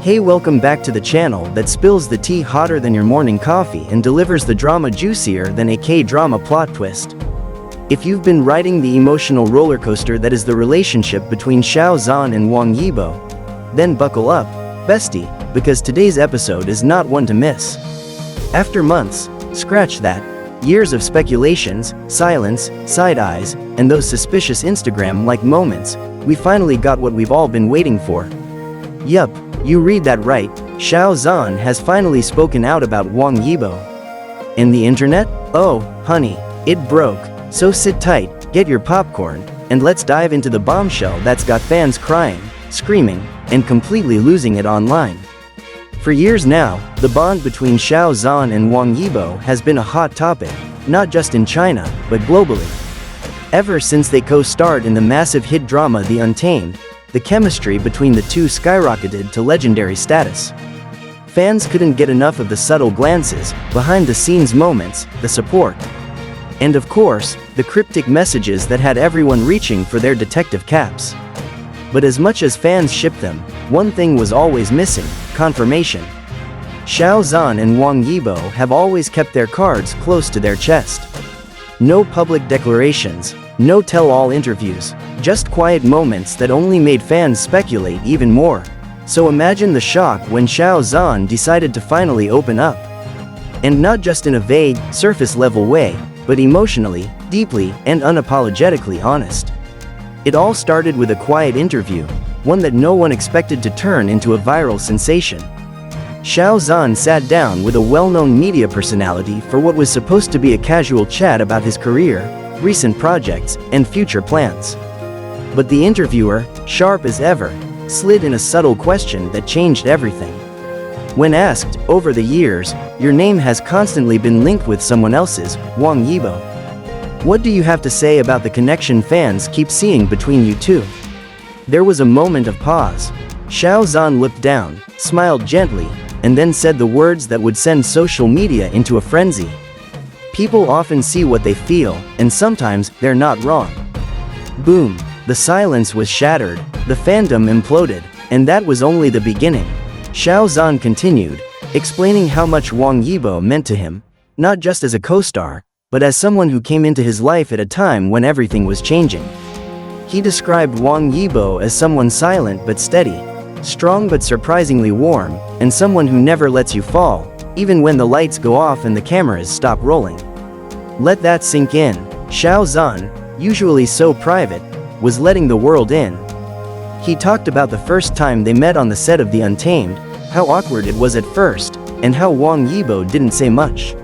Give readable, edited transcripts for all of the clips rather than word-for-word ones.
Hey, welcome back to the channel that spills the tea hotter than your morning coffee and delivers the drama juicier than a K-drama plot twist. If you've been riding the emotional roller coaster that is the relationship between Xiao Zhan and Wang Yibo, then buckle up, bestie, because today's episode is not one to miss. After months, scratch that, years of speculations, silence, side eyes, and those suspicious Instagram-like moments, we finally got what we've all been waiting for. Yup, you read that right, Xiao Zhan has finally spoken out about Wang Yibo. And the internet? Oh, honey, it broke, so sit tight, get your popcorn, and let's dive into the bombshell that's got fans crying, screaming, and completely losing it online. For years now, the bond between Xiao Zhan and Wang Yibo has been a hot topic, not just in China, but globally. Ever since they co-starred in the massive hit drama The Untamed, the chemistry between the two skyrocketed to legendary status. Fans couldn't get enough of the subtle glances, behind-the-scenes moments, the support. And of course, the cryptic messages that had everyone reaching for their detective caps. But as much as fans shipped them, one thing was always missing: confirmation. Xiao Zhan and Wang Yibo have always kept their cards close to their chest. No public declarations, no tell-all interviews, just quiet moments that only made fans speculate even more. So imagine the shock when Xiao Zhan decided to finally open up. And not just in a vague, surface-level way, but emotionally, deeply, and unapologetically honest. It all started with a quiet interview, one that no one expected to turn into a viral sensation. Xiao Zhan sat down with a well-known media personality for what was supposed to be a casual chat about his career, recent projects, and future plans. But the interviewer, sharp as ever, slid in a subtle question that changed everything. When asked, over the years, your name has constantly been linked with someone else's, Wang Yibo. What do you have to say about the connection fans keep seeing between you two? There was a moment of pause. Xiao Zhan looked down, smiled gently, and then said the words that would send social media into a frenzy. People often see what they feel, and sometimes they're not wrong. Boom, the silence was shattered, the fandom imploded, and that was only the beginning. Xiao Zhan continued, explaining how much Wang Yibo meant to him, not just as a co-star, but as someone who came into his life at a time when everything was changing. He described Wang Yibo as someone silent but steady, strong but surprisingly warm, and someone who never lets you fall, even when the lights go off and the cameras stop rolling. Let that sink in. Xiao Zhan, usually so private, was letting the world in. He talked about the first time they met on the set of The Untamed, how awkward it was at first, and how Wang Yibo didn't say much.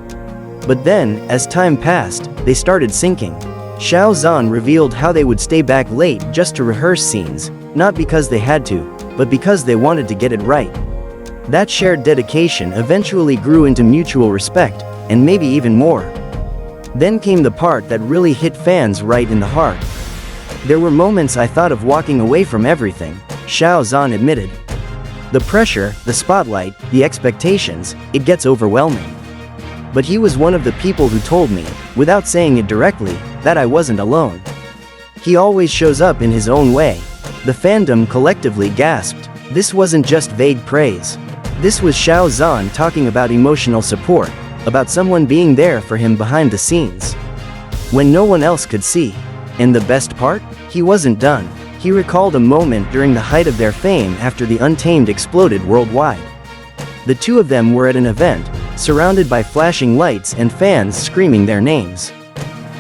But then, as time passed, they started syncing. Xiao Zhan revealed how they would stay back late just to rehearse scenes, not because they had to, but because they wanted to get it right. That shared dedication eventually grew into mutual respect, and maybe even more. Then came the part that really hit fans right in the heart. There were moments I thought of walking away from everything, Xiao Zhan admitted. The pressure, the spotlight, the expectations, it gets overwhelming. But he was one of the people who told me, without saying it directly, that I wasn't alone. He always shows up in his own way. The fandom collectively gasped. This wasn't just vague praise. This was Xiao Zhan talking about emotional support, about someone being there for him behind the scenes, when no one else could see. And the best part? He wasn't done. He recalled a moment during the height of their fame after The Untamed exploded worldwide. The two of them were at an event, surrounded by flashing lights and fans screaming their names.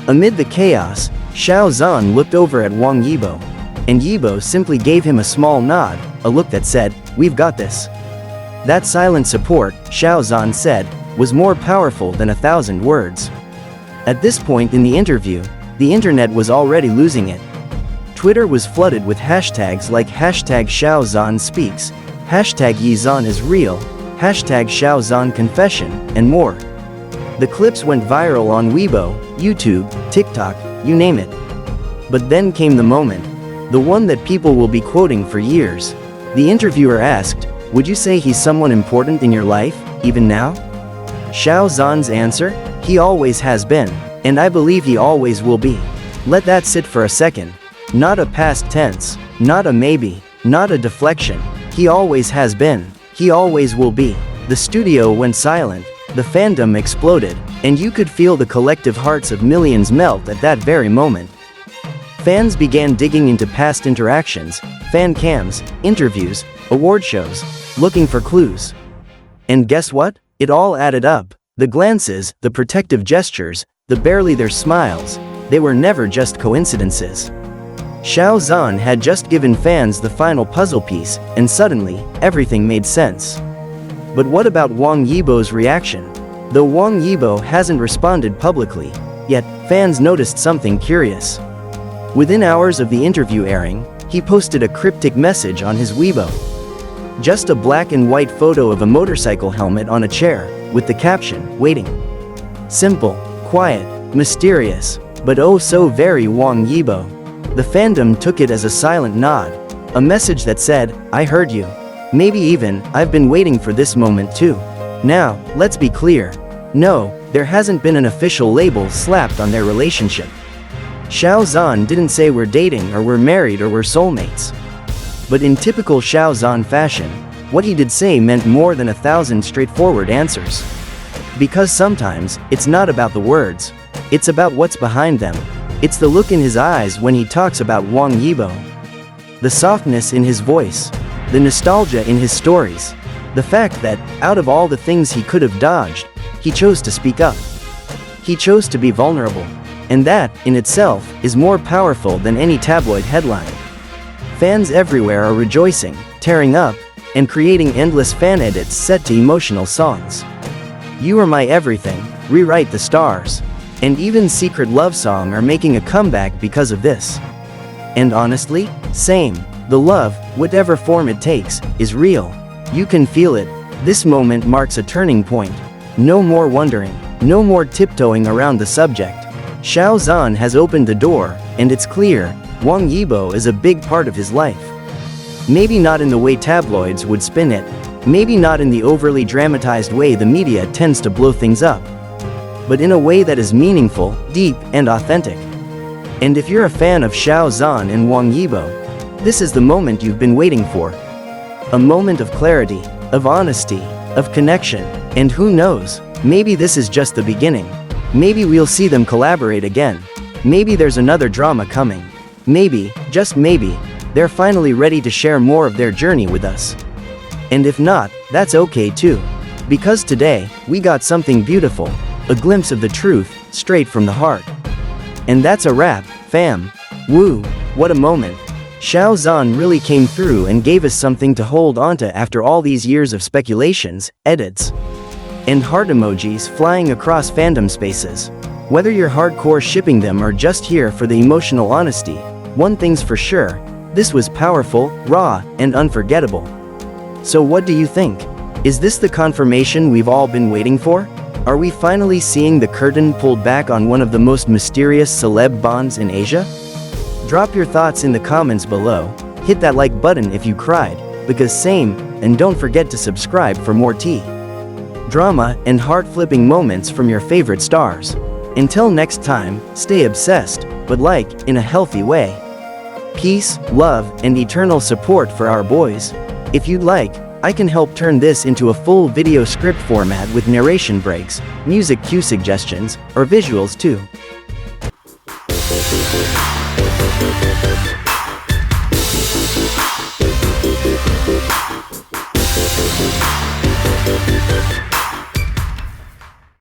Amid the chaos, Xiao Zhan looked over at Wang Yibo, and Yibo simply gave him a small nod, a look that said, "We've got this." That silent support, Xiao Zhan said, was more powerful than 1,000 words. At this point in the interview, the internet was already losing it. Twitter was flooded with hashtags like hashtag Xiao Zhan speaks, hashtag YiZhan is real, hashtag Xiao Zhan confession, and more. The clips went viral on Weibo, YouTube, TikTok, you name it. But then came the moment, the one that people will be quoting for years. The interviewer asked, "Would you say he's someone important in your life, even now?" Xiao Zhan's answer, "He always has been, and I believe he always will be." Let that sit for a second. Not a past tense, not a maybe, not a deflection. He always has been. He always will be. The studio went silent, the fandom exploded, and you could feel the collective hearts of millions melt at that very moment. Fans began digging into past interactions, fan cams, interviews, award shows, looking for clues. And guess what? It all added up. The glances, the protective gestures, the barely there smiles, they were never just coincidences. Xiao Zhan had just given fans the final puzzle piece, and suddenly, everything made sense. But what about Wang Yibo's reaction? Though Wang Yibo hasn't responded publicly, yet, fans noticed something curious. Within hours of the interview airing, he posted a cryptic message on his Weibo. Just a black and white photo of a motorcycle helmet on a chair, with the caption, "Waiting." Simple, quiet, mysterious, but oh so very Wang Yibo. The fandom took it as a silent nod, a message that said, "I heard you. Maybe even, I've been waiting for this moment too." Now, let's be clear. No, there hasn't been an official label slapped on their relationship. Xiao Zhan didn't say we're dating or we're married or we're soulmates. But in typical Xiao Zhan fashion, what he did say meant more than 1,000 straightforward answers. Because sometimes, it's not about the words. It's about what's behind them. It's the look in his eyes when he talks about Wang Yibo. The softness in his voice. The nostalgia in his stories. The fact that, out of all the things he could have dodged, he chose to speak up. He chose to be vulnerable. And that, in itself, is more powerful than any tabloid headline. Fans everywhere are rejoicing, tearing up, and creating endless fan edits set to emotional songs. You Are My Everything, Rewrite the Stars, and even Secret Love Song are making a comeback because of this. And honestly, same. The love, whatever form it takes, is real. You can feel it. This moment marks a turning point. No more wondering. No more tiptoeing around the subject. Xiao Zhan has opened the door, and it's clear, Wang Yibo is a big part of his life. Maybe not in the way tabloids would spin it. Maybe not in the overly dramatized way the media tends to blow things up. But in a way that is meaningful, deep, and authentic. And if you're a fan of Xiao Zhan and Wang Yibo, this is the moment you've been waiting for. A moment of clarity, of honesty, of connection, and who knows, maybe this is just the beginning. Maybe we'll see them collaborate again. Maybe there's another drama coming. Maybe, just maybe, they're finally ready to share more of their journey with us. And if not, that's okay too. Because today, we got something beautiful, a glimpse of the truth, straight from the heart. And that's a wrap, fam. Woo, what a moment. Xiao Zhan really came through and gave us something to hold onto after all these years of speculations, edits, and heart emojis flying across fandom spaces. Whether you're hardcore shipping them or just here for the emotional honesty, one thing's for sure, this was powerful, raw, and unforgettable. So what do you think? Is this the confirmation we've all been waiting for? Are we finally seeing the curtain pulled back on one of the most mysterious celeb bonds in Asia? Drop your thoughts in the comments below, hit that like button if you cried, because same, and don't forget to subscribe for more tea, drama, and heart-flipping moments from your favorite stars. Until next time, stay obsessed, but like, in a healthy way. Peace, love, and eternal support for our boys. If you'd like, I can help turn this into a full video script format with narration breaks, music cue suggestions, or visuals too.